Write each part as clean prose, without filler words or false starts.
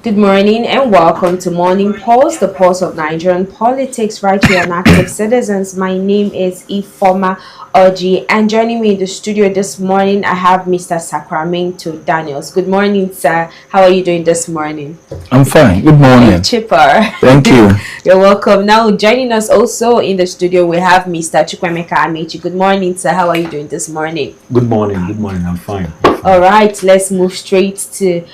Good morning and welcome to Morning Pulse, the pulse of Nigerian politics, right here on Active Citizens. My name is Ifoma Oji, and joining me in the studio this morning, I have Mr. Sacramento Daniels. Good morning, sir. How are you doing this morning? I'm fine. Good morning. Chipper. Thank you. You're welcome. Now, joining us also in the studio, we have Mr. Chukwemeka Amechi. Good morning, sir. How are you doing this morning? Good morning. Good morning. I'm fine. All right, let's move straight to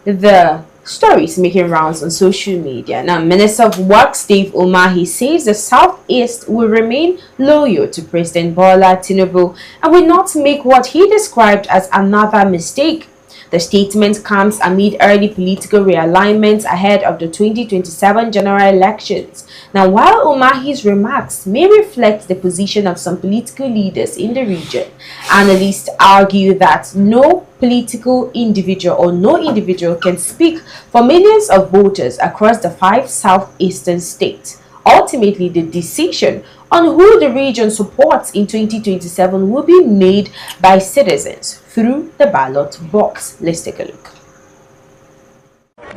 the stories making rounds on social media. Now, Minister of Works Dave Umahi says the Southeast will remain loyal to President Bola Tinubu and will not make what he described as another mistake. The statement comes amid early political realignments ahead of the 2027 general elections. Now, while Umahi's remarks may reflect the position of some political leaders in the region, analysts argue that no political individual or no individual can speak for millions of voters across the 5 southeastern states. Ultimately, the decision on who the region supports in 2027 will be made by citizens through the ballot box. Let's take a look.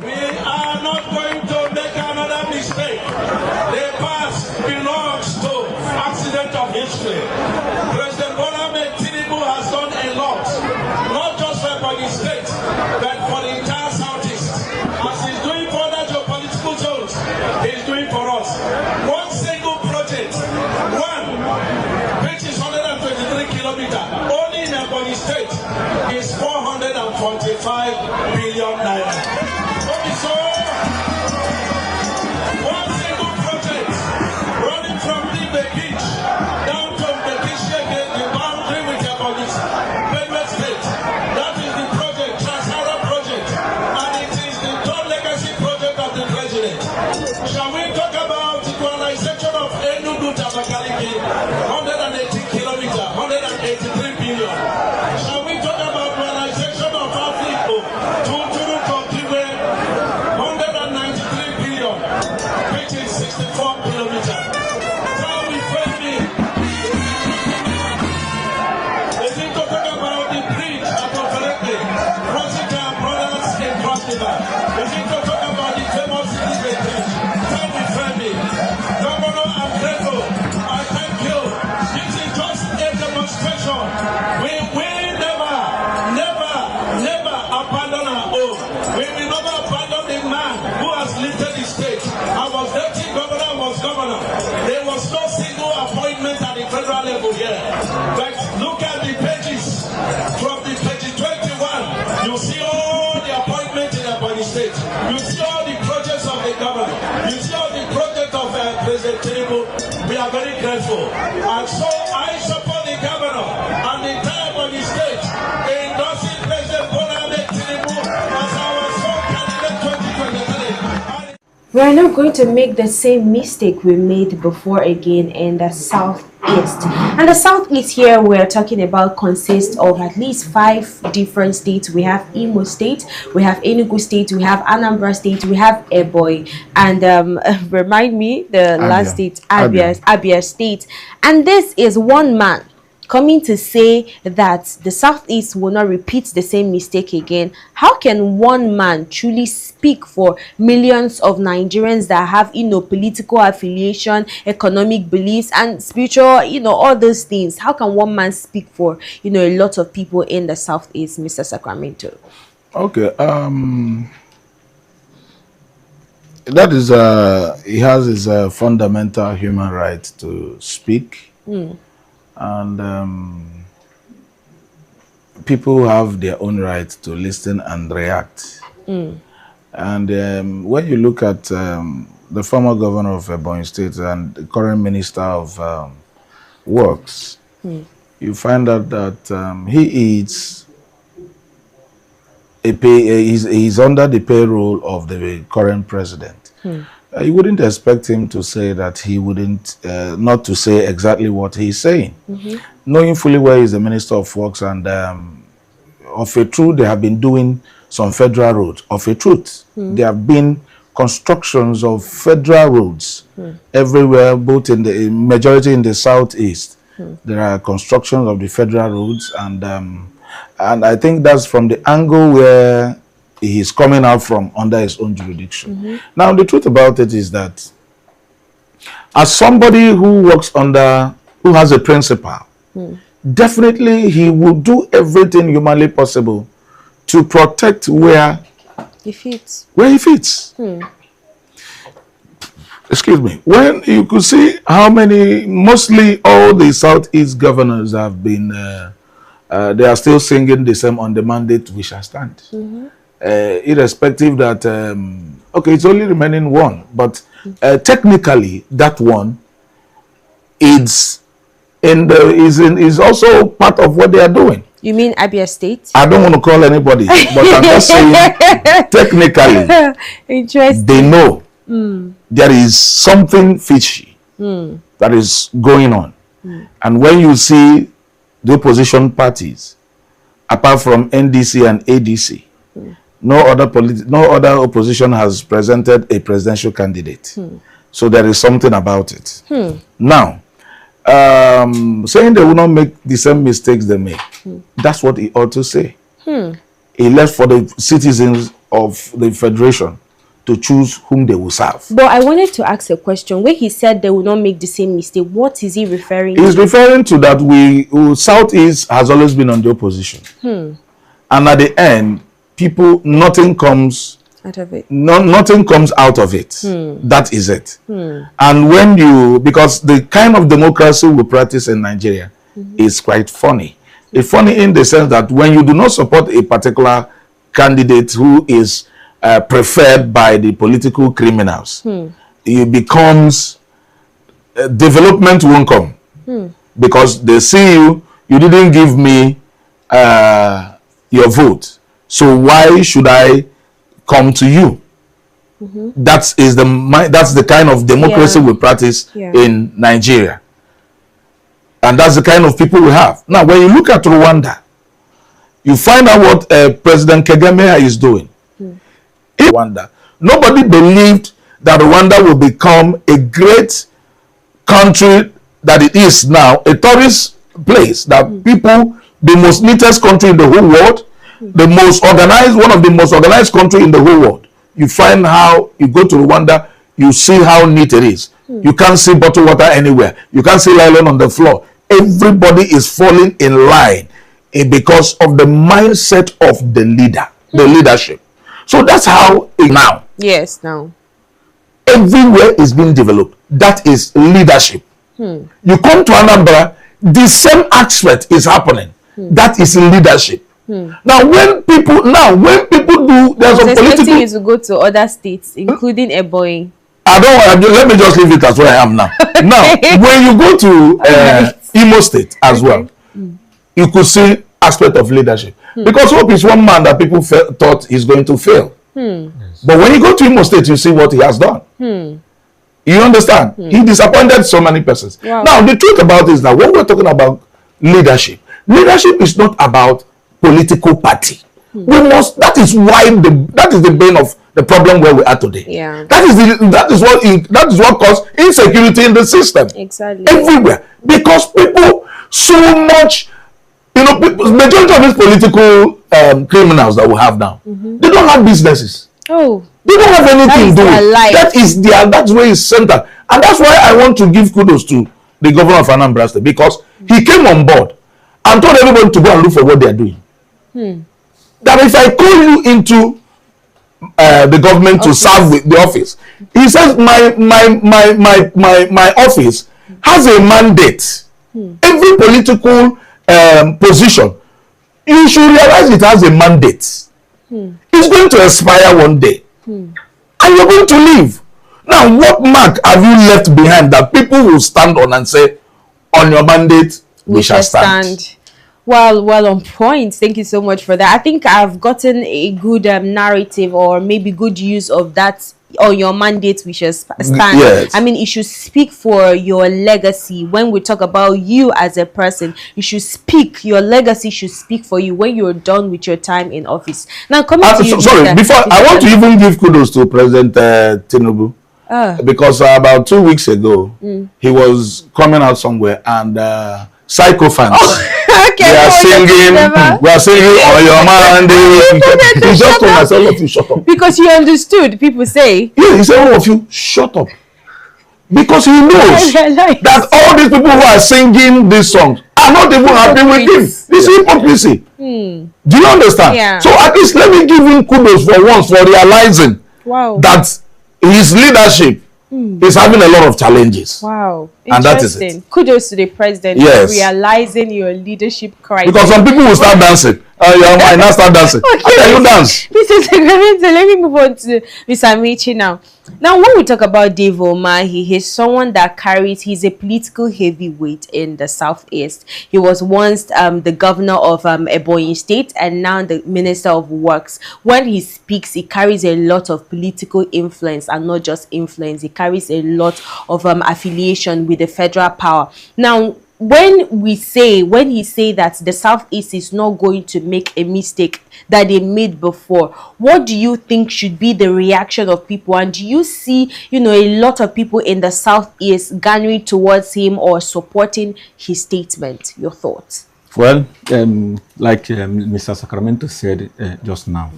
We are not going to make another mistake. The past belongs to accident of history. President Bola Tinubu has done a lot, not just for the state, but for the entire Southeast. As he's doing for other geopolitical zones, he's doing for us. One single project, which is 123 kilometers, only in Ebonyi State, is 445 billion naira. So, one single project running from the beach down to the beach again, the boundary with Ebonyi State. That is the project, Trans-Sahara project, and it is the third legacy project of the president. Shall we talk about equalization of Enugu to Abakaliki, 180 kilometers, 183 billion? Shall we talk about equalization of Africa to Turu to Kiwe, 193 billion, which is 64 kilometers? Now we frame it. Is it to talk about the bridge at Ofereke, crossing their brothers in Cross River? Is it to talk about the famous city bridge? Now we frame it. Governor, I'm grateful. I thank you. This is just a demonstration. We will never abandon our own. We will never abandon the man who has lifted the state. I was deputy governor, was governor. There was no single appointment at the federal level here. But look at the pages. From the page 21, you see all the appointments in Ebonyi State. You see all the projects of the governor. You see all the projects of President Tinubu. We are very grateful. And so I support the governor and the entire Ebonyi State endorsing President Bola Tinubu as our sole candidate 2023. We're not going to make the same mistake we made before again in the Southeast. And the Southeast here we're talking about consists of at least 5 different states. We have Imo State, we have Enugu State, we have Anambra State, we have Ebonyi, and remind me the last state, Abia State. And this is one man coming to say that the Southeast will not repeat the same mistake again. How can one man truly speak for millions of Nigerians that have, political affiliation, economic beliefs, and spiritual, all those things? How can one man speak for, a lot of people in the Southeast, Mr. Sacramento? Okay. That is, he has his fundamental human right to speak. And people have their own right to listen and react. And when you look at the former governor of Ebonyi State and the current minister of Works, you find out that he is he's under the payroll of the current president. You wouldn't expect him to say that he wouldn't, not to say exactly what he's saying. Knowing fully well he's the Minister of Works, and of a truth, they have been doing some federal roads. Of a truth, there have been constructions of federal roads everywhere, both in the majority in the Southeast. There are constructions of the federal roads, and I think that's from the angle where he's coming out from under his own jurisdiction. Now, the truth about it is that as somebody who works under, who has a principal, definitely he will do everything humanly possible to protect where he fits. Excuse me. When you could see how many, mostly all the Southeast governors have been, they are still singing the same on the mandate we shall stand. Irrespective that, okay, it's only remaining one, but technically that one is also part of what they are doing. You mean Abia State? I don't want to call anybody, but I'm just saying technically, interesting. they know there is something fishy that is going on. And when you see the opposition parties, apart from NDC and ADC, no other opposition has presented a presidential candidate. So there is something about it. Now, saying they will not make the same mistakes they make, that's what he ought to say. He left for the citizens of the federation to choose whom they will serve. But I wanted to ask a question. When he said they will not make the same mistake, what is he referring to? He's referring to that Southeast has always been on the opposition. And at the end, nothing comes out of it. Nothing comes out of it. That is it. And because the kind of democracy we practice in Nigeria is quite funny. It's funny in the sense that when you do not support a particular candidate who is preferred by the political criminals, it becomes development won't come because they see you didn't give me your vote, so why should I come to you? That's the kind of democracy we practice in Nigeria, and that's the kind of people we have. Now, when you look at Rwanda, you find out what President Kagame is doing. In Rwanda, nobody believed that Rwanda will become a great country that it is now, a tourist place that people, the most neatest country in the whole world, the most organized, one of the most organized country in the whole world. You find how you go to Rwanda, you see how neat it is. You can't see bottled water anywhere. You can't see nylon on the floor. Everybody is falling in line because of the mindset of the leader, the leadership. So that's how now. Yes, now. Everywhere is being developed. That is leadership. You come to Anambra, the same aspect is happening. That is leadership. Now, when people do, there's some political. You to go to other states, including Ebonyi. Let me just leave it as where I am now. Now, when you go to Imo State as well, you could see aspect of leadership. Because Hope is one man that people thought he's going to fail. But when you go to Imo State, you see what he has done. You understand? He disappointed so many persons. Wow. Now, the truth about it is that when we're talking about leadership is not about political party. That is the bane of the problem where we are today. Yeah. That is what caused insecurity in the system. Exactly. Everywhere. Because people so much, majority of these political criminals that we have now, they don't have businesses. Oh. They don't have anything to do. That's where it's centered. And that's why I want to give kudos to the governor of Anambra State, because he came on board and told everybody to go and look for what they are doing. That if I call you into the government to serve with the office, he says my office has a mandate. Every political position, you should realize it has a mandate. It's going to expire one day, and you're going to leave. Now, what mark have you left behind that people will stand on and say, on your mandate we shall stand? Well, on point. Thank you so much for that. I think I've gotten a good narrative, or maybe good use of that. On your mandate we shall stand. Yes. I mean, it should speak for your legacy. When we talk about you as a person, you should speak. Your legacy should speak for you when you're done with your time in office. Now, coming to you, before I want to even give kudos to President Tinubu, because about 2 weeks ago he was coming out somewhere and psycho fans We are singing. We are singing on your mind. He just told myself, all of you shut up. Because he understood. People say. Yeah, he said, all of you shut up. Because he knows that all these people who are singing these songs are not even happy with him. This is hypocrisy. Do you understand? Yeah. So at least let me give him kudos for once for realizing that his leadership is having a lot of challenges. Wow. And that is it. Kudos to the president for realizing your leadership crisis. Because some people will start dancing. You might not start dancing. How can you dance? Mr. Secretary, let me move on to Mr. Amici now. Now, when we talk about Dave Umahi, he's someone that he's a political heavyweight in the Southeast. He was once the governor of Ebonyi State and now the Minister of Works. When he speaks, he carries a lot of political influence, and not just influence. He carries a lot of affiliation with the federal power. Now, when he say that the Southeast is not going to make a mistake that they made before, what do you think should be the reaction of people? And do you see, a lot of people in the Southeast garnering towards him or supporting his statement? Your thoughts? Well, like Mr. Sacramento said just now,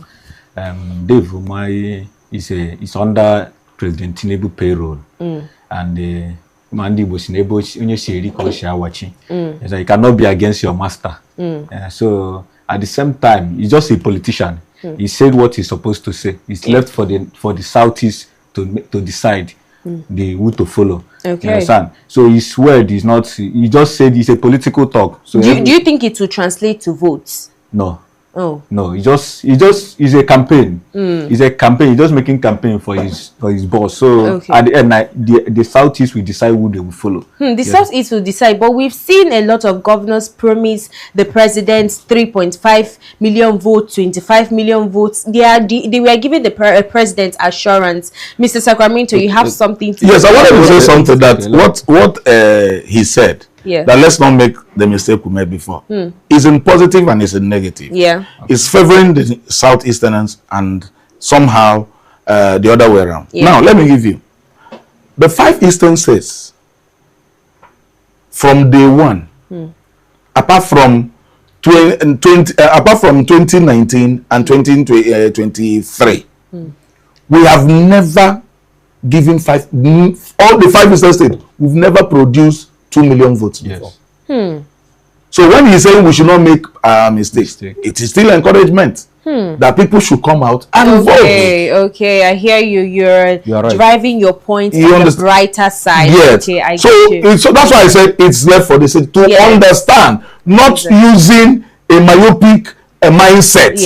Dave Umahi is under President Tinubu payroll, and Mandi was able to you cannot be against your master. So at the same time, he's just a politician. He said what he's supposed to say. It's left for the Southeast to decide who to follow. Okay. You understand? So his word is not. He just said it's a political talk. So do you think it will translate to votes? No. Oh. No, he's a campaign. He's a campaign. He's just making campaign for his boss. So at the end, the Southeast will decide who they will follow. The Southeast will decide. But we've seen a lot of governors promise the president 3.5 million votes, 25 million votes. They were giving the president assurance. Mr. Sacramento, you have something to say. Yes, I wanted to say something that what he said. Yeah. That let's not make the mistake we made before. It's in positive and it's in negative. Yeah. It's favoring the Southeasterners and somehow the other way around. Yeah. Now, let me give you. The 5 Eastern states, from day one, apart from 2019 and 2023, we have never given all the 5 Eastern states, we've never produced 2 million votes before. So when he's saying we should not make mistakes, it is still encouragement that people should come out and vote. Okay, I hear you. You're right. Driving your point on the brighter side. Yes. Okay, I so that's why I said it's left for the state to understand, not using a myopic mindset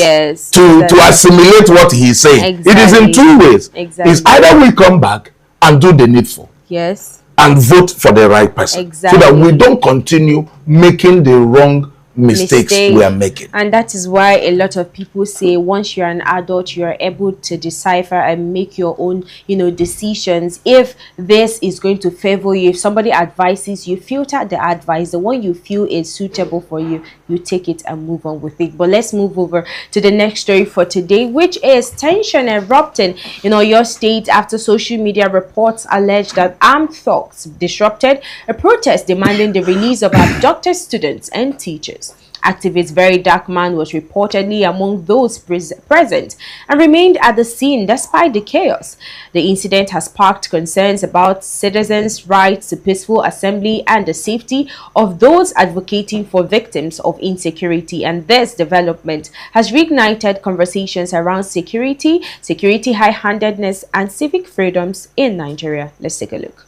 to assimilate what he's saying. It is in 2 ways. It's either we come back and do the needful. Yes. And vote for the right person, so that we don't continue making the wrong mistakes we are making. And that is why a lot of people say once you're an adult, you're able to decipher and make your own, decisions. If this is going to favor you, if somebody advises you, filter the advice. The one you feel is suitable for you, you take it and move on with it. But let's move over to the next story for today, which is tension erupting in Oyo State after social media reports allege that armed thugs disrupted a protest demanding the release of abducted students and teachers. Activist Very Dark Man was reportedly among those present and remained at the scene despite the chaos. The incident has sparked concerns about citizens' rights to peaceful assembly and the safety of those advocating for victims of insecurity. And this development has reignited conversations around security, high-handedness, and civic freedoms in Nigeria. Let's take a look.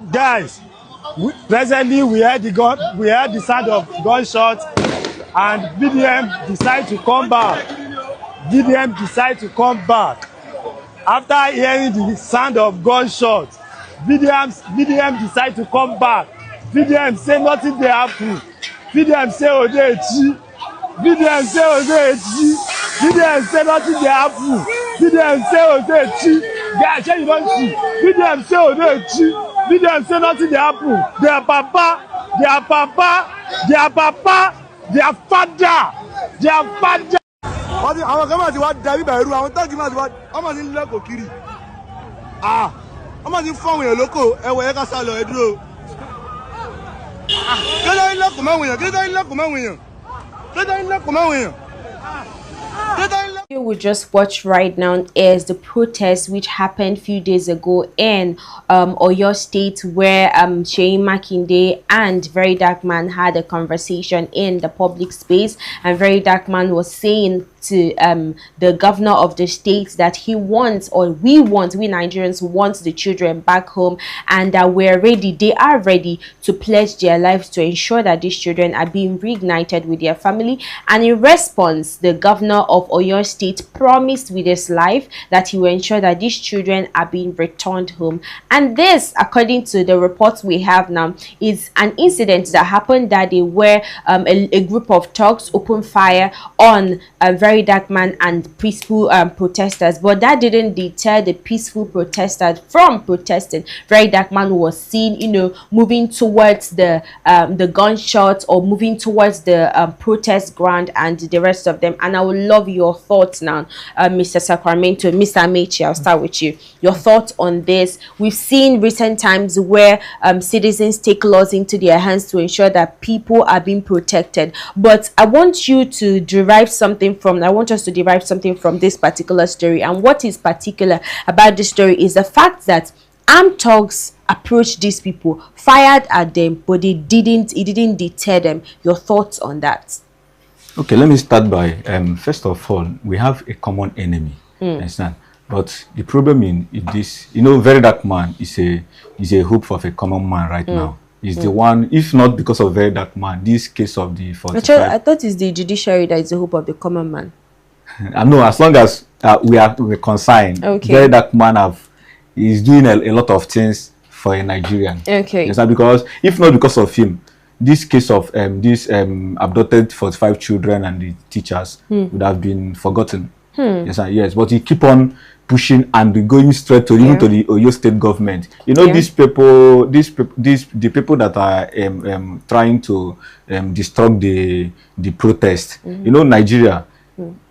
Guys, presently we heard the sound of gunshots, and VDM decide to come back. After hearing the sound of gunshots, VDM decide to come back. VDM say nothing dey happen. VDM say Odechi. VDM say Odechi. VDM say nothing dey happen. VDM say Odechi. Guys, shey you don see. VDM say Odechi. VDM say nothing dey happen. Their papa, their father. Àwọn kan máa ti wá darí bẹ̀rù àwọn táàgì máa ti wá ọmọ ti ń lẹ́kọ̀ọ́ kiri. Ọmọ ti ń fọ́wọ́n èèyàn lóko ẹ̀wọ̀ ẹ̀ka sá lọ ẹ dúró. You will just watch right now is the protest which happened a few days ago in Oyo State, where Sheyi Makinde and Very Dark Man had a conversation in the public space, and Very Dark Man was saying to the governor of the state that he wants, or we Nigerians want the children back home, and that they are ready to pledge their lives to ensure that these children are being reunited with their family. And in response, the governor of Oyo State promised with his life that he will ensure that these children are being returned home. And this, according to the reports we have now, is an incident that happened that day, where a group of thugs opened fire on Very Dark Man and peaceful protesters, but that didn't deter the peaceful protesters from protesting. Very Dark Man was seen, moving towards the gunshots, or moving towards the protest ground, and the rest of them. And I would love your thoughts now, Mr. Sacramento, Mr. Amechi. I'll start with you. Your thoughts on this. We've seen recent times where citizens take laws into their hands to ensure that people are being protected, but I want us to derive something from this particular story. And what is particular about this story is the fact that armed thugs approached these people, fired at them, but it didn't deter them. Your thoughts on that? Okay, let me start by first of all, we have a common enemy. Understand? But the problem in this, Very Dark Man is a hope of a common man right now. Is the one, if not because of Very Dark Man, this case of the 45. I thought it's the judiciary that is the hope of the common man. I know, as long as we're concerned, okay. Very Dark Man is doing a lot of things for a Nigerian. Okay. Yes, because if not because of him, this case of this abducted 45 children and the teachers would have been forgotten. Yes, but he keep on pushing and going straight to even to the Oyo State government. These people, the people that are trying to disrupt the protest. Nigeria,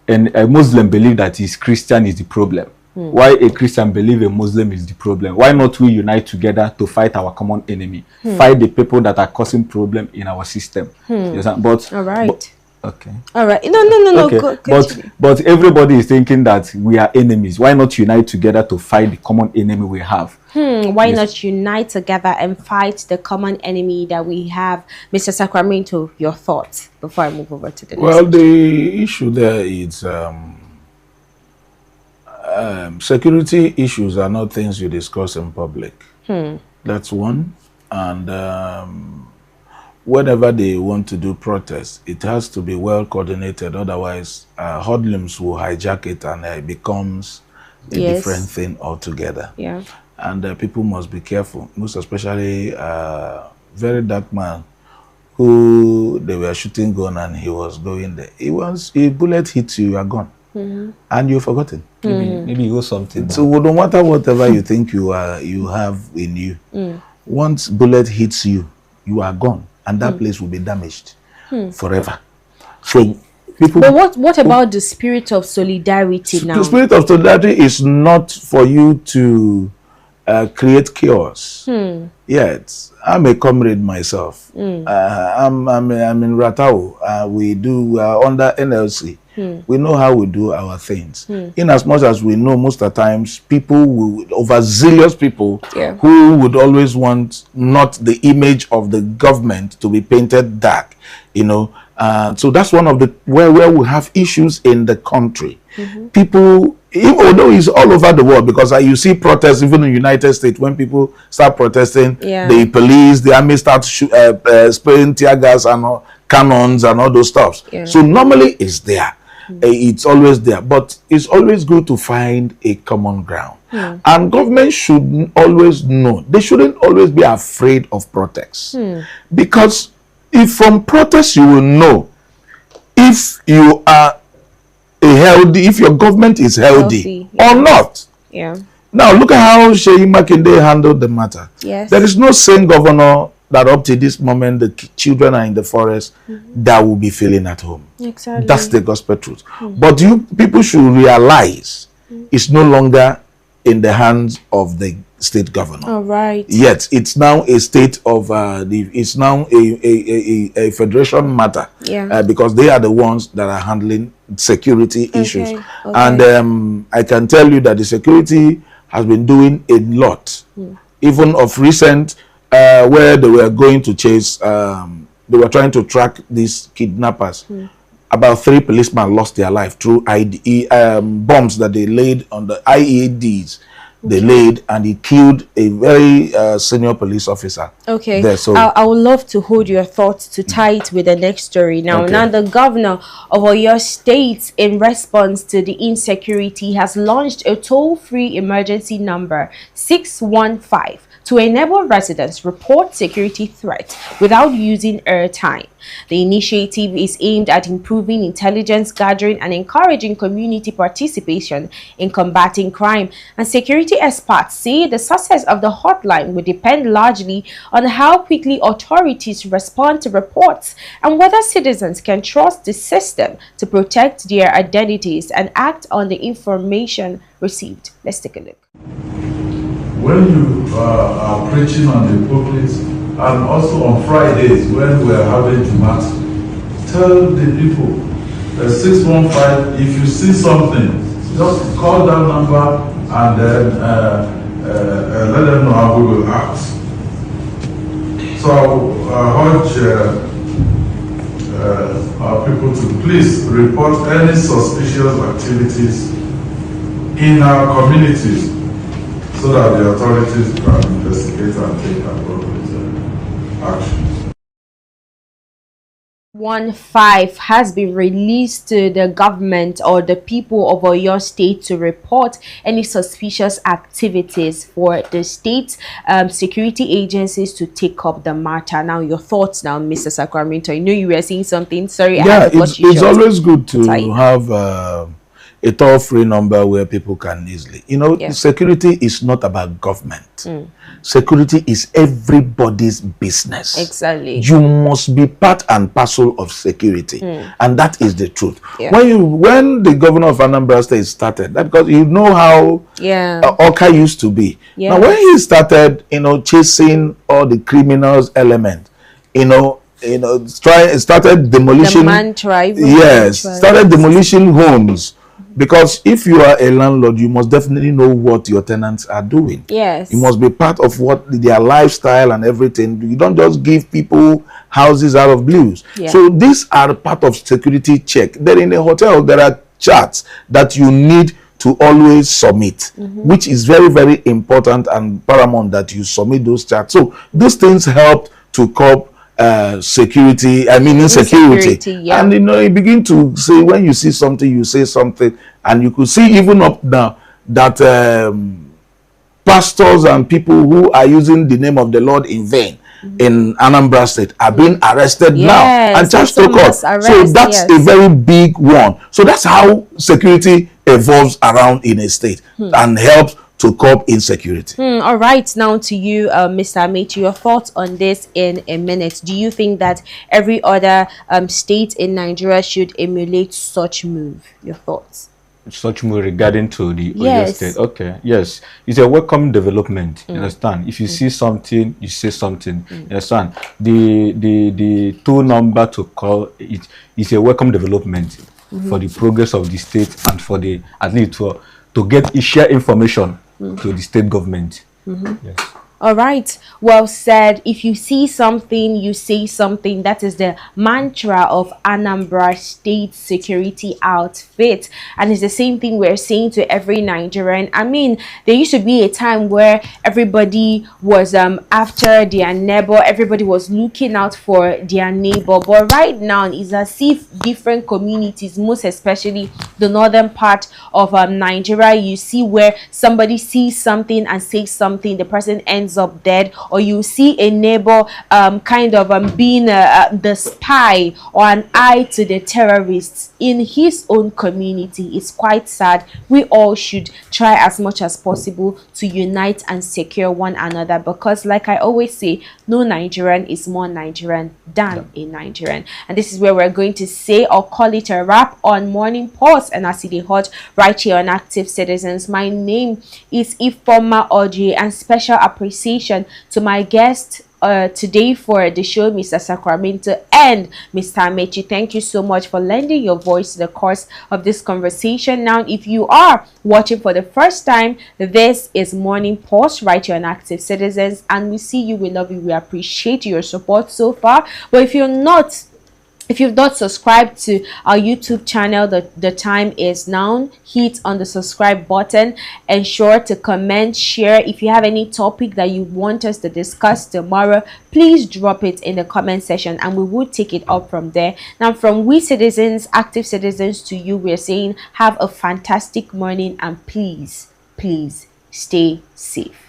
and a Muslim believe that his Christian is the problem. Why a Christian believe a Muslim is the problem? Why not we unite together to fight our common enemy? Fight the people that are causing problem in our system. But all right. Okay. All right. No. Okay. But everybody is thinking that we are enemies. Why not unite together to fight the common enemy we have? Why not unite together and fight the common enemy that we have? Mr. Sacramento, your thoughts before I move over to the next. Well, the issue there is security issues are not things you discuss in public. That's one. And whenever they want to do protests, it has to be well coordinated. Otherwise, hoodlums will hijack it and it becomes a different thing altogether. Yeah. And people must be careful, most especially Very Dark Man, who they were shooting gun and he was going there. A bullet hits you, you are gone. And you've forgotten. Maybe you go something. So no matter whatever you think you have in you, once bullet hits you, you are gone. And that place will be damaged forever. So people. But what about the spirit of solidarity now? The spirit of solidarity is not for you to create chaos. Yes, I'm a comrade myself. I'm in Ratao. We are under NLC. We know how we do our things. In as much as we know, most of the times, overzealous people who would always want not the image of the government to be painted dark, so that's one of the where we have issues in the country. People, although it's all over the world, because you see protests even in the United States. When people start protesting, the police, the army start spraying tear gas and cannons and all those stuff. So normally it's there. It's always there, but it's always good to find a common ground. And government should always know. They shouldn't always be afraid of protests. Because if from protests you will know if you are if your government is healthy or not. Now look at how Sheyi Makinde handled the matter. There is no sane governor that up to this moment the children are in the forest that will be feeling at home. That's the gospel truth. But people should realize it's no longer in the hands of the state governor. All right. Yet it's now a state of it's now a federation matter. Yeah. Because they are the ones that are handling security issues. Okay. And I can tell you that the security has been doing a lot. Even of recent, where they were going to chase, they were trying to track these kidnappers. About 3 policemen lost their life through bombs that they laid on the IEDs. They laid, and he killed a very senior police officer. Okay. There, so I would love to hold your thoughts to tie it with the next story. Now, Okay. now the governor of Oyo State, in response to the insecurity, has launched a toll-free emergency number 615 to enable residents report security threats without using airtime. The initiative is aimed at improving intelligence gathering and encouraging community participation in combating crime. And security experts say the success of the hotline will depend largely on how quickly authorities respond to reports and whether citizens can trust the system to protect their identities and act on the information received. Let's take a look. When you are preaching on the pulpit, and also on Fridays when we are having Jumat, tell the people, 615, if you see something, just call that number and then let them know how we will act. So I urge our people to please report any suspicious activities in our communities, so that the authorities can investigate and take appropriate action. 15 has been released to the government or the people of Oyo State to report any suspicious activities for the state security agencies to take up the matter. Now, your thoughts now, Mr. Sacramento. I know you were saying something. Sorry, yeah, it's always good to have a toll-free number where people can easily, security is not about government. Security is everybody's business. Exactly. You must be part and parcel of security, and that is the truth. Yeah. When the governor of Anambra State started, that because you know how Oka used to be. Yeah. Now when he started, chasing all the criminals element, started demolition. The mantra, started demolition homes. Because if you are a landlord, you must definitely know what your tenants are doing. Yes. You must be part of what their lifestyle and everything. You don't just give people houses out of blues. Yeah. So these are part of security check. Then in a hotel, there are charts that you need to always submit, which is very, very important and paramount that you submit those charts. So those things help to curb insecurity, yeah. And you begin to say, when you see something, you say something, and you could see even up now that pastors and people who are using the name of the Lord in vain in Anambra State are being arrested now and charged to court. So that's a very big one. So that's how security evolves around in a state and helps to curb insecurity. All right, now to you, Mr. Amechi, your thoughts on this in a minute. Do you think that every other state in Nigeria should emulate such move? Your thoughts? Such move regarding to the Oyo State. Okay, yes, it's a welcome development. You understand? If you see something, you say something. You understand? The tool number to call it is a welcome development for the progress of the state and for the at least to get share information to the state government. Yes. All right, well said. If you see something, you say something. That is the mantra of Anambra State security outfit, and it's the same thing we're saying to every Nigerian. I mean, there used to be a time where everybody was after their neighbor, everybody was looking out for their neighbor, but right now it's as if different communities, most especially the northern part of Nigeria, you see where somebody sees something and says something, the person ends ends up dead, or you see a neighbor being the spy or an eye to the terrorists in his own community. It's quite sad. We all should try as much as possible to unite and secure one another, because like I always say, no Nigerian is more Nigerian than a Nigerian. And this is where we're going to say or call it a wrap on Morning Pulse and as it hot right here on Active Citizens. My name is Ifoma Oji, and special appreciation to my guest today for the show, Mr. Sacramento and Mr. Amechi. Thank you so much for lending your voice to the course of this conversation. Now, if you are watching for the first time, this is Morning Pulse right here on Active Citizens, and we see you, we love you, we appreciate your support so far. But if you've not subscribed to our YouTube channel, the time is now. Hit on the subscribe button. Ensure to comment, share. If you have any topic that you want us to discuss tomorrow, please drop it in the comment section and we will take it up from there. Now, from we citizens, Active Citizens, to you, we're saying have a fantastic morning, and please stay safe.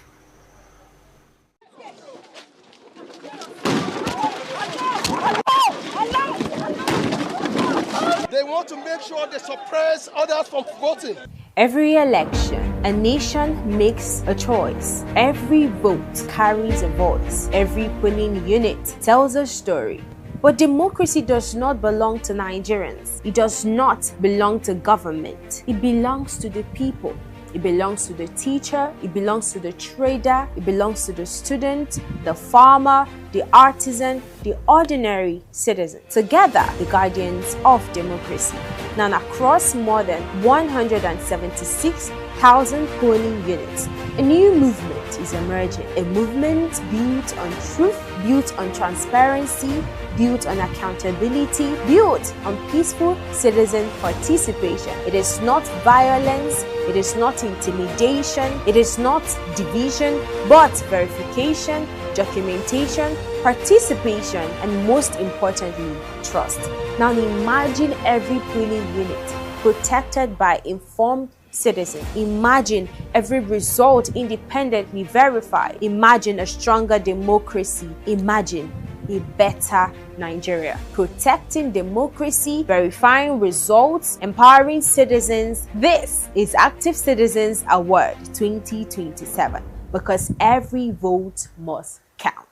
They want to make sure they suppress others from voting. Every election, a nation makes a choice. Every vote carries a voice. Every polling unit tells a story. But democracy does not belong to Nigerians. It does not belong to government. It belongs to the people. It belongs to the teacher, it belongs to the trader, it belongs to the student, the farmer, the artisan, the ordinary citizen. Together, the guardians of democracy. Now, across more than 176,000 polling units, a new movement is emerging. A movement built on truth, built on transparency, built on accountability, built on peaceful citizen participation. It is not violence, it is not intimidation, it is not division, but verification, documentation, participation, and most importantly, trust. Now imagine every polling unit protected by informed citizens. Imagine every result independently verified. Imagine a stronger democracy. Imagine a better Nigeria. Protecting democracy, verifying results, empowering citizens. This is Active Citizens Award 2027, because every vote must count.